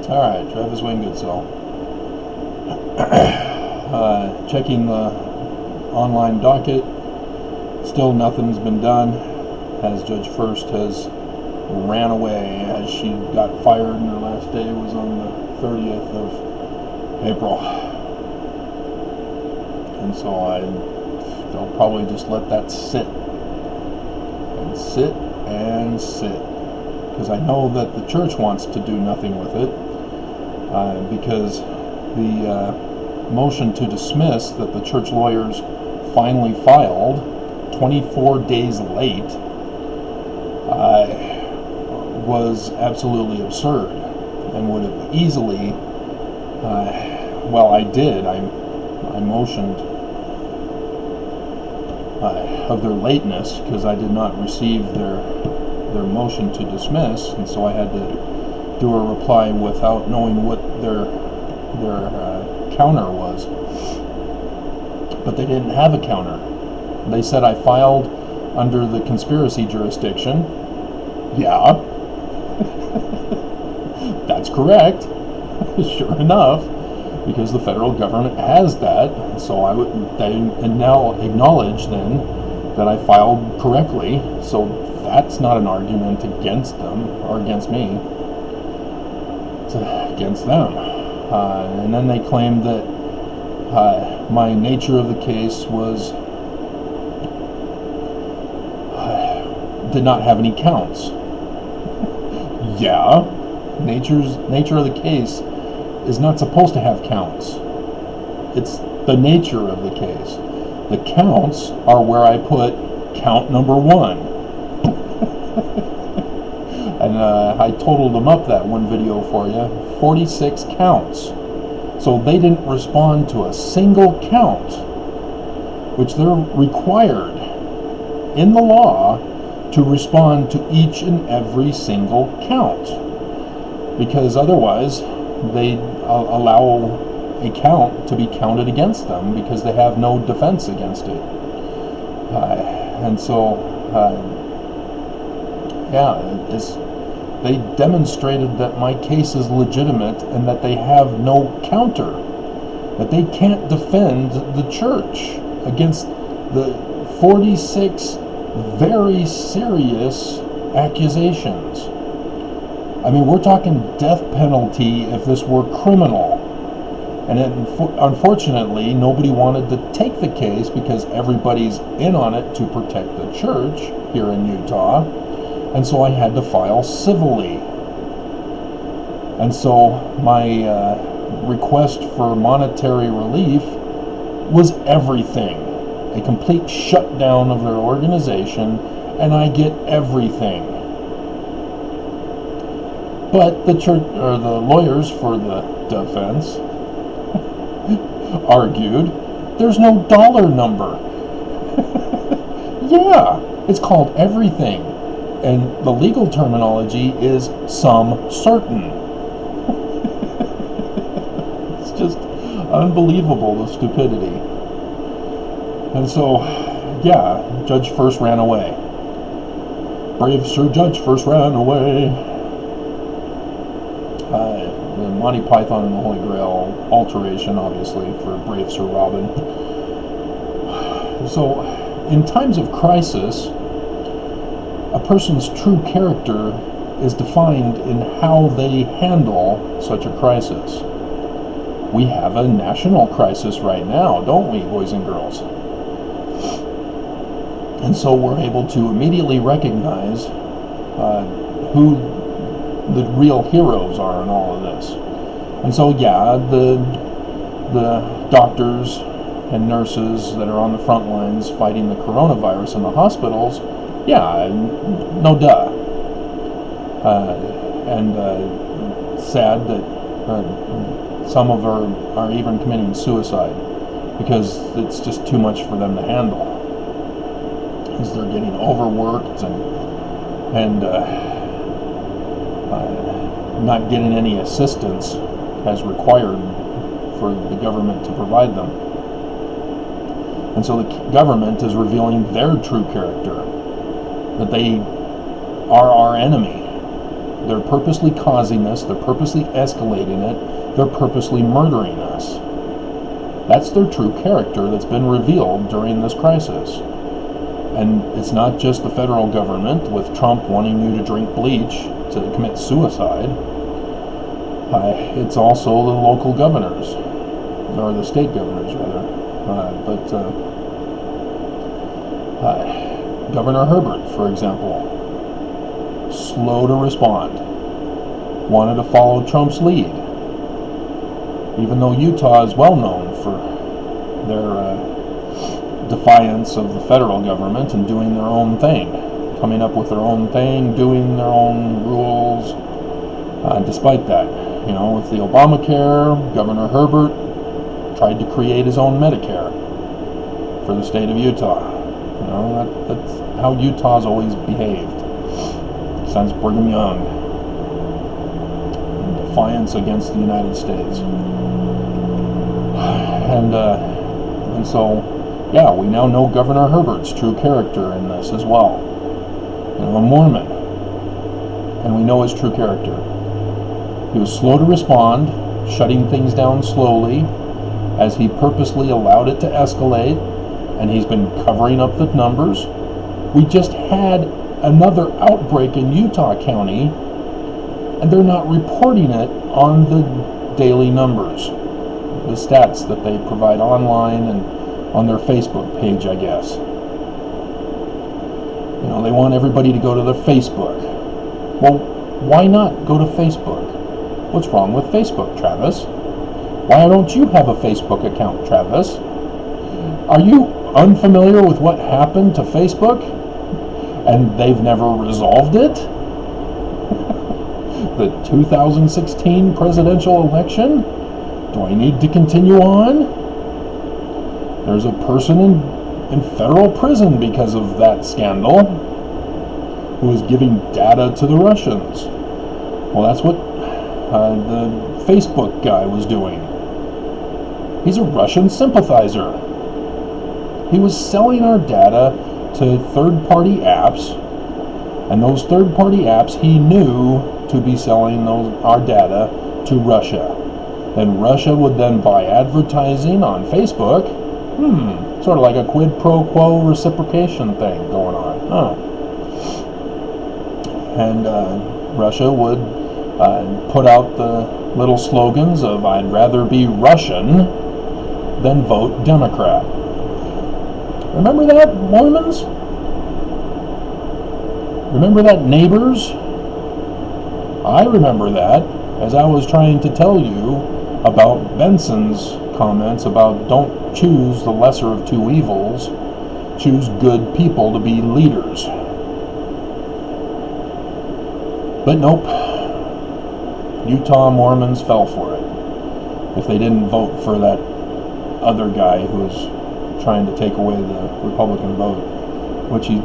Alright, Travis Wayne Goodsell. Checking the online docket. Still nothing's been done, as Judge First has ran away, as she got fired and her last day was on the 30th of April. And so they'll probably just let that sit. And sit and sit. Because I know that the church wants to do nothing with it. Because the motion to dismiss that the church lawyers finally filed 24 days late was absolutely absurd and would have easily, I did. I motioned of their lateness because I did not receive their motion to dismiss, and so I had to do a reply without knowing what their counter was. But they didn't have a counter. They said I filed under the conspiracy jurisdiction. Yeah, that's correct. Sure enough, because the federal government has that. So they now acknowledge then that I filed correctly. So that's not an argument against them or against me. It's against them. And then they claimed that my nature of the case did not have any counts. Yeah, nature of the case is not supposed to have counts. It's the nature of the case. The counts are where I put count number 1. And I totaled them up, that one video for you. 46 counts. So they didn't respond to a single count, which they're required in the law to respond to each and every single count, because otherwise they allow a count to be counted against them because they have no defense against it. And so they demonstrated that my case is legitimate and that they have no counter, that they can't defend the church against the 46 very serious accusations. I mean, we're talking death penalty if this were criminal. And unfortunately, nobody wanted to take the case because everybody's in on it to protect the church here in Utah. And so I had to file civilly. And so my request for monetary relief was everything. A complete shutdown of their organization, and I get everything. But the church, or the lawyers for the defense, argued there's no dollar number. Yeah, it's called everything. And the legal terminology is some certain. It's just unbelievable, the stupidity. And so, yeah, Judge First ran away. Brave Sir Judge First ran away. The Monty Python and the Holy Grail alteration, obviously, for Brave Sir Robin. So, in times of crisis, a person's true character is defined in how they handle such a crisis. We have a national crisis right now, don't we, boys and girls? And so we're able to immediately recognize who the real heroes are in all of this. And so, yeah, the doctors and nurses that are on the front lines fighting the coronavirus in the hospitals, yeah, no duh. And sad that some of them are even committing suicide because it's just too much for them to handle. Because they're getting overworked and not getting any assistance as required for the government to provide them. And so the government is revealing their true character, that they are our enemy, They're purposely causing this. They're purposely escalating it. They're purposely murdering us. That's their true character that's been revealed during this crisis. And it's not just the federal government, with Trump wanting you to drink bleach to commit suicide. It's also the local governors, or the state governors, rather. Governor Herbert, for example, slow to respond, wanted to follow Trump's lead, even though Utah is well known for their defiance of the federal government and doing their own thing, coming up with their own thing, doing their own rules. Despite that, with the Obamacare, Governor Herbert tried to create his own Medicare for the state of Utah. That's how Utah's always behaved since Brigham Young. Defiance against the United States. And so, yeah, we now know Governor Herbert's true character in this as well. A Mormon. And we know his true character. He was slow to respond, shutting things down slowly, as he purposely allowed it to escalate, and he's been covering up the numbers. We just had another outbreak in Utah County, and they're not reporting it on the daily numbers, the stats that they provide online and on their Facebook page, I guess. They want everybody to go to their Facebook. Well, why not go to Facebook? What's wrong with Facebook, Travis? Why don't you have a Facebook account, Travis? Are you unfamiliar with what happened to Facebook? And they've never resolved it? The 2016 presidential election? Do I need to continue on? There's a person in federal prison because of that scandal who is giving data to the Russians. Well, that's what the Facebook guy was doing. He's a Russian sympathizer. He was selling our data to third-party apps, and those third-party apps he knew to be selling our data to Russia. Then Russia would then buy advertising on Facebook. Sort of like a quid pro quo reciprocation thing going on. And Russia would put out the little slogans of "I'd rather be Russian than vote Democrat." Remember that, Mormons? Remember that, neighbors? I remember that, as I was trying to tell you about Benson's comments about don't choose the lesser of two evils, choose good people to be leaders. But nope, Utah Mormons fell for it. If they didn't vote for that other guy who was trying to take away the Republican vote, which he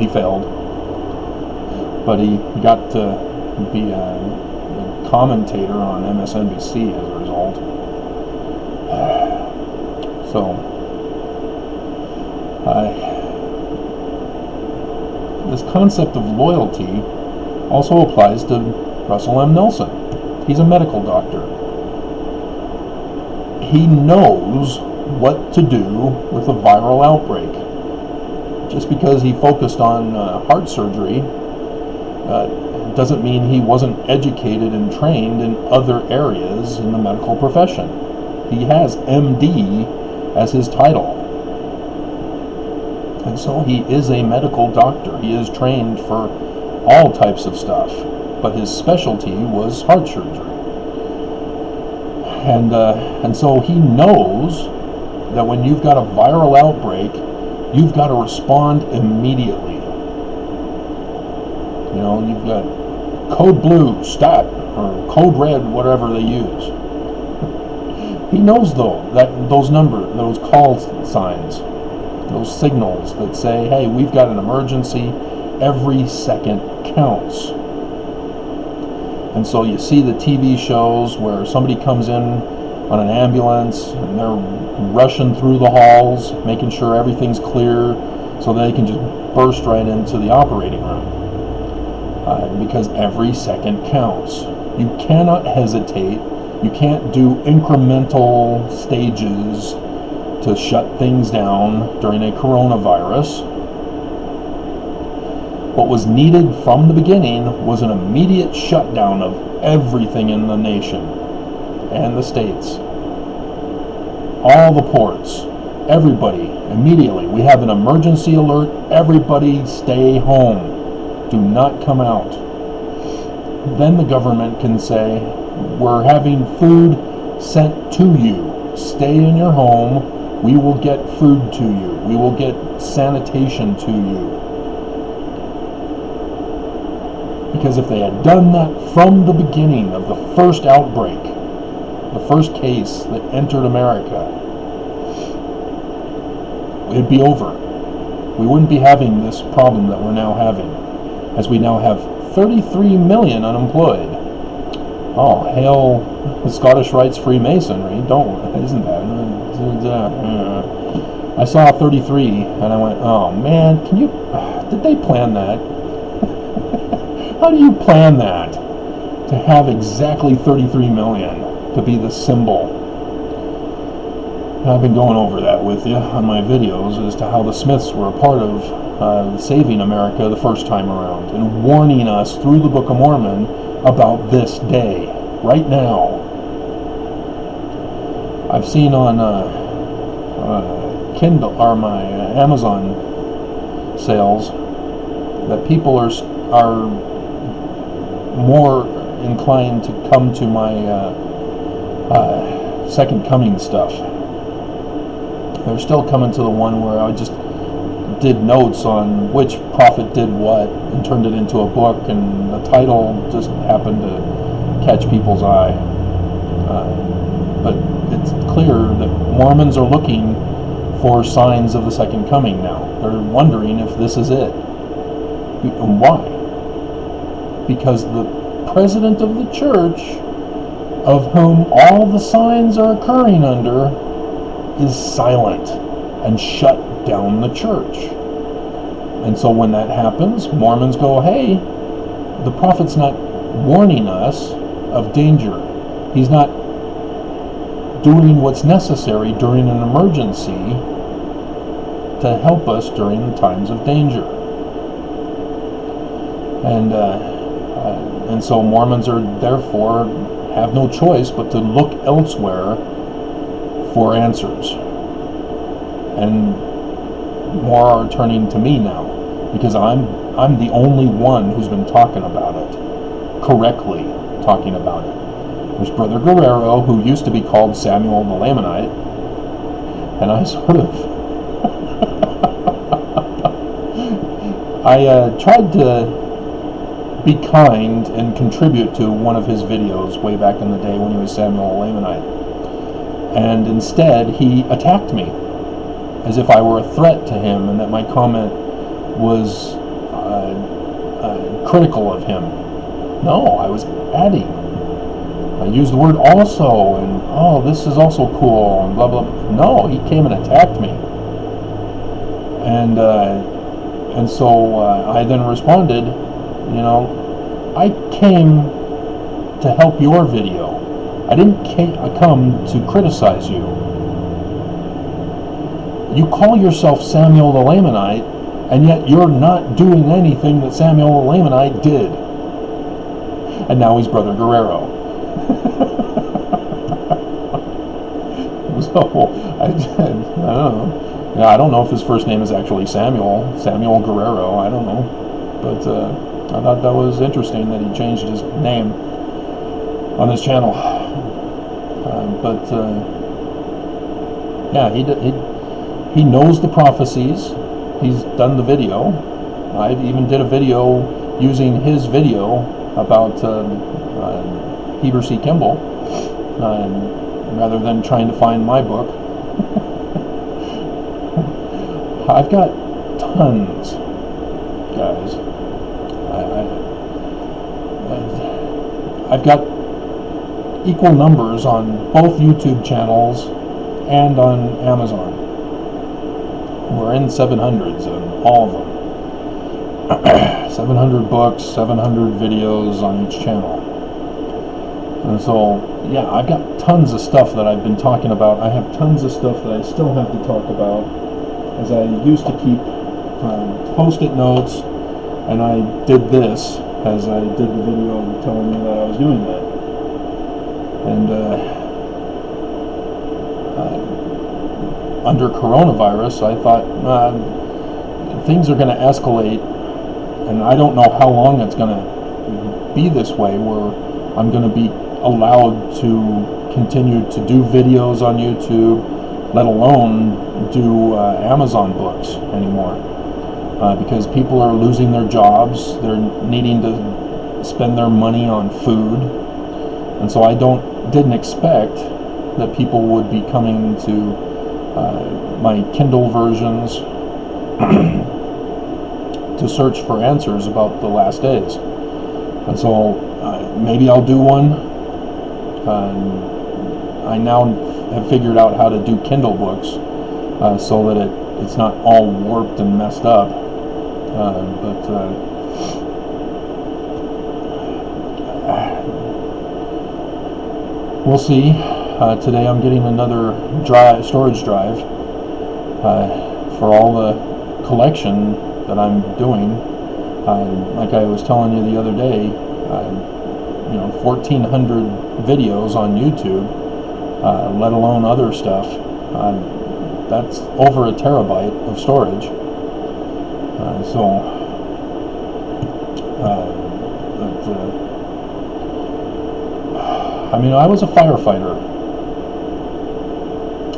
failed. But he got to be a commentator on MSNBC as a result. So, this concept of loyalty also applies to Russell M. Nelson. He's a medical doctor. He knows what to do with a viral outbreak. Just because he focused on heart surgery doesn't mean he wasn't educated and trained in other areas in the medical profession. He has MD as his title. And so he is a medical doctor. He is trained for all types of stuff, but his specialty was heart surgery. And so he knows that when you've got a viral outbreak, you've got to respond immediately. You've got code blue, stop, or code red, whatever they use. He knows, though, that those call signs, those signals that say, hey, we've got an emergency, every second counts. And so you see the TV shows where somebody comes in on an ambulance and they're rushing through the halls, making sure everything's clear so they can just burst right into the operating room. because every second counts. You cannot hesitate. You can't do incremental stages to shut things down during a coronavirus. What was needed from the beginning was an immediate shutdown of everything in the nation and the states. All the ports, everybody, immediately. We have an emergency alert. Everybody stay home. Do not come out. Then the government can say, we're having food sent to you. Stay in your home. We will get food to you. We will get sanitation to you. Because if they had done that from the beginning of the first outbreak, the first case that entered America, it'd be over. We wouldn't be having this problem that we're now having, as we now have 33 million unemployed. Oh, hail the Scottish Rites Freemasonry! Isn't that? I saw 33, and I went, oh man, did they plan that? How do you plan that? To have exactly 33 million to be the symbol. And I've been going over that with you on my videos as to how the Smiths were a part of saving America the first time around and warning us through the Book of Mormon about this day, right now. I've seen on Kindle or my Amazon sales that people are more inclined to come to my Second Coming stuff. They're still coming to the one where I just did notes on which prophet did what and turned it into a book, and the title just happened to catch people's eye. But it's clear that Mormons are looking for signs of the Second Coming now. They're wondering if this is it. And why? Because the president of the church, of whom all the signs are occurring under, is silent and shut down the church. And so when that happens, Mormons go, hey, the prophet's not warning us of danger. He's not doing what's necessary during an emergency to help us during the times of danger. And so Mormons are therefore have no choice but to look elsewhere for answers. And more are turning to me now, because I'm the only one who's been talking about it, correctly talking about it. There's Brother Guerrero, who used to be called Samuel the Lamanite, and I sort of I tried to be kind and contribute to one of his videos way back in the day when he was Samuel the Lamanite. And instead, he attacked me as if I were a threat to him and that my comment was critical of him. No, I was adding. I used the word also, and oh, this is also cool, and blah, blah, blah. No, he came and attacked me. And so I then responded, I came to help your video. I didn't come to criticize you. You call yourself Samuel the Lamanite, and yet you're not doing anything that Samuel the Lamanite did. And now he's Brother Guerrero. So, I don't know. Yeah, I don't know if his first name is actually Samuel Guerrero, I don't know. But I thought that was interesting that he changed his name on his channel. Yeah, he knows the prophecies. He's done the video. I even did a video using his video about Heber C. Kimball, rather than trying to find my book. I've got tons, guys. I've got equal numbers on both YouTube channels and on Amazon. We're in 700s on all of them. 700 books, 700 videos on each channel. And so, yeah, I've got tons of stuff that I've been talking about. I have tons of stuff that I still have to talk about, as I used to keep post-it notes, and I did this as I did the video telling you that I was doing that. And under coronavirus, I thought things are going to escalate, and I don't know how long it's going to be this way, where I'm going to be allowed to continue to do videos on YouTube, let alone do Amazon books anymore, because people are losing their jobs, they're needing to spend their money on food, and so I didn't expect that people would be coming to my Kindle versions to search for answers about the last days. And so maybe I'll do one. I now have figured out how to do Kindle books so that it's not all warped and messed up. We'll see. Today I'm getting another storage drive for all the collection that I'm doing. Like I was telling you the other day, 1,400 videos on YouTube, let alone other stuff. That's over a terabyte of storage. I was a firefighter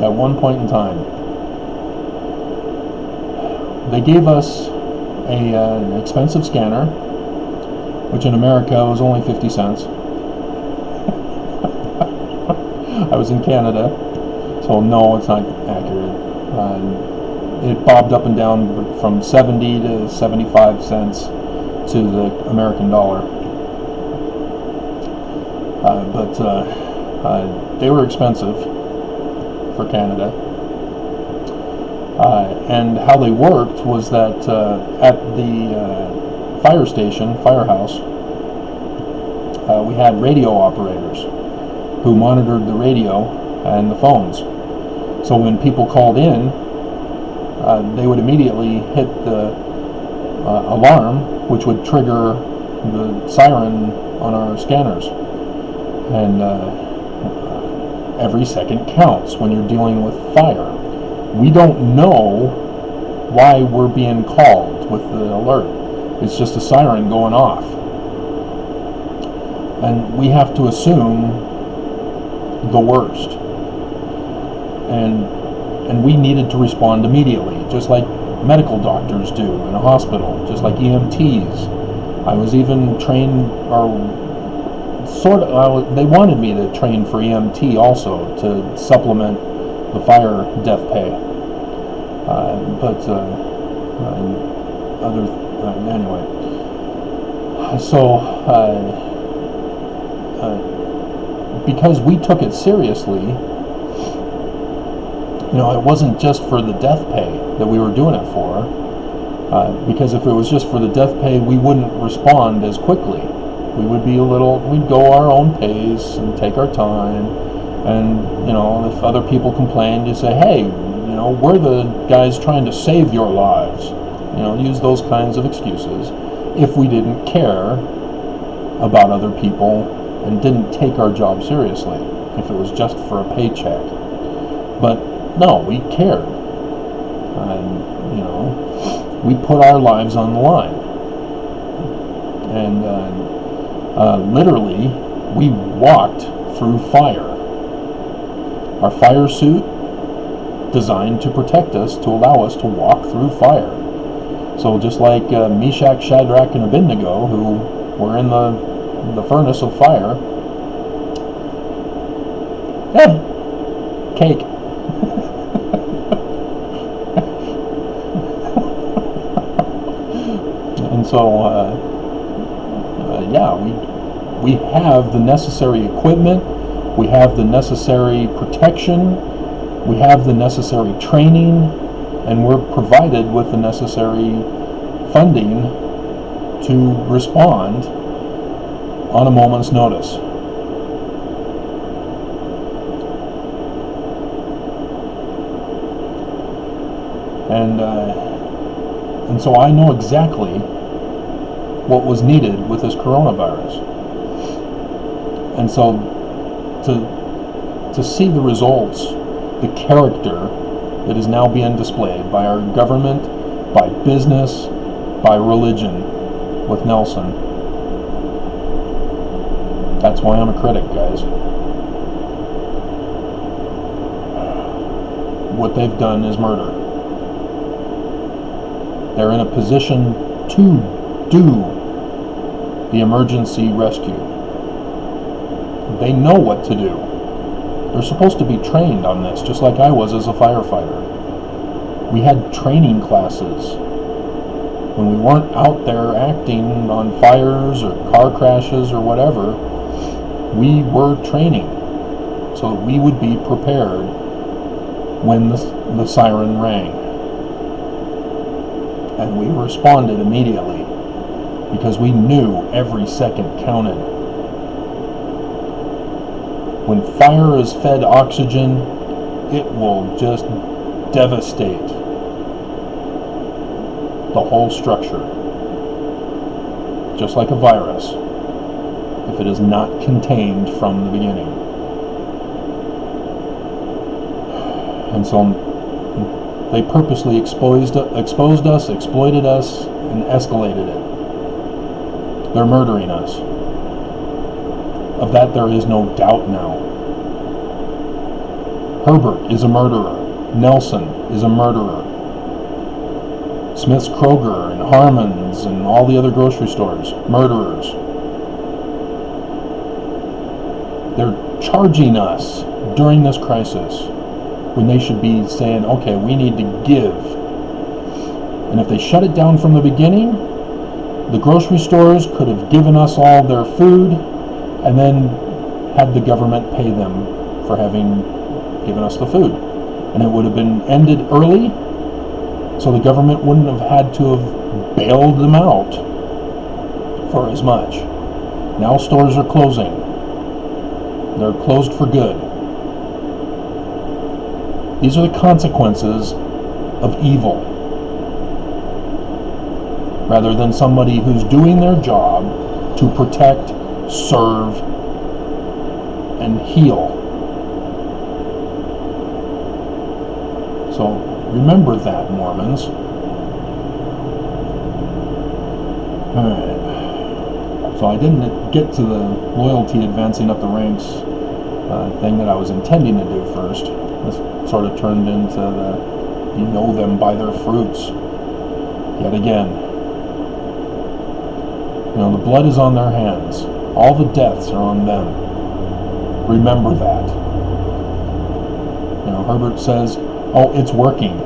at one point in time. They gave us an expensive scanner, which in America was only 50 cents. I was in Canada, so no, it's not accurate. It bobbed up and down from 70 to 75 cents to the American dollar. But they were expensive for Canada. And how they worked was that at the firehouse, we had radio operators who monitored the radio and the phones. So when people called in, they would immediately hit the alarm, which would trigger the siren on our scanners. And every second counts when you're dealing with fire. We don't know why we're being called with the alert. It's just a siren going off. And we have to assume the worst. And we needed to respond immediately, just like medical doctors do in a hospital, just like EMTs. I was even trained, they wanted me to train for EMT also, to supplement the fire death pay. Anyway. So, because we took it seriously, it wasn't just for the death pay that we were doing it for, because if it was just for the death pay, we wouldn't respond as quickly. We'd go our own pace and take our time, and, if other people complained, you say, hey, we're the guys trying to save your lives. Use those kinds of excuses if we didn't care about other people and didn't take our job seriously, if it was just for a paycheck. But no, we cared. And, we put our lives on the line. And literally, we walked through fire. Our fire suit, designed to protect us, to allow us to walk through fire. So just like Meshach, Shadrach, and Abednego, who were in the furnace of fire, cake. And so, we have the necessary equipment, we have the necessary protection, we have the necessary training, and we're provided with the necessary funding to respond on a moment's notice. And so I know exactly what was needed with this coronavirus. And so to see the results, the character that is now being displayed by our government, by business, by religion with Nelson, that's why I'm a critic, guys. What they've done is murder. They're in a position to do the emergency rescue. They know what to do. They're supposed to be trained on this, just like I was as a firefighter. We had training classes. When we weren't out there acting on fires or car crashes or whatever, we were training so that we would be prepared when the siren rang. And we responded immediately because we knew every second counted. When fire is fed oxygen, it will just devastate the whole structure. Just like a virus, if it is not contained from the beginning. And so they purposely exposed us, exploited us, and escalated it. They're murdering us. Of that there is no doubt now. Herbert is a murderer. Nelson is a murderer. Smith's Kroger and Harmon's and all the other grocery stores, murderers. They're charging us during this crisis when they should be saying, okay, we need to give. And if they shut it down from the beginning, the grocery stores could have given us all their food and then had the government pay them for having given us the food. And it would have been ended early, so the government wouldn't have had to have bailed them out for as much. Now stores are closing. They're closed for good. These are the consequences of evil. Rather than somebody who's doing their job to protect, serve, and heal. So remember that, Mormons. Alright. So I didn't get to the loyalty advancing up the ranks thing that I was intending to do first. This sort of turned into the you know them by their fruits. Yet again. You know, the blood is on their hands. All the deaths are on them. Remember that. You know, Herbert says, oh, it's working.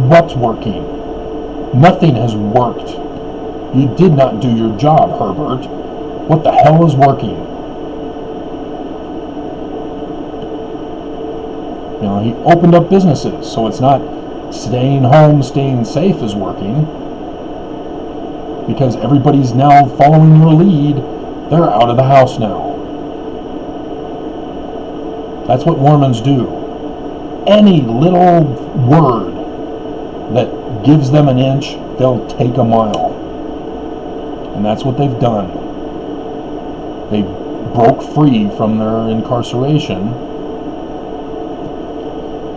What's working? Nothing has worked. You did not do your job, Herbert. What the hell is working? You know, he opened up businesses, so it's not staying home, staying safe is working. Because everybody's now following your lead, they're out of the house now. That's what Mormons do. Any little word that gives them an inch, they'll take a mile. And that's what they've done. They broke free from their incarceration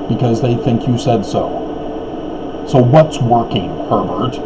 because they think you said so. So what's working, Herbert?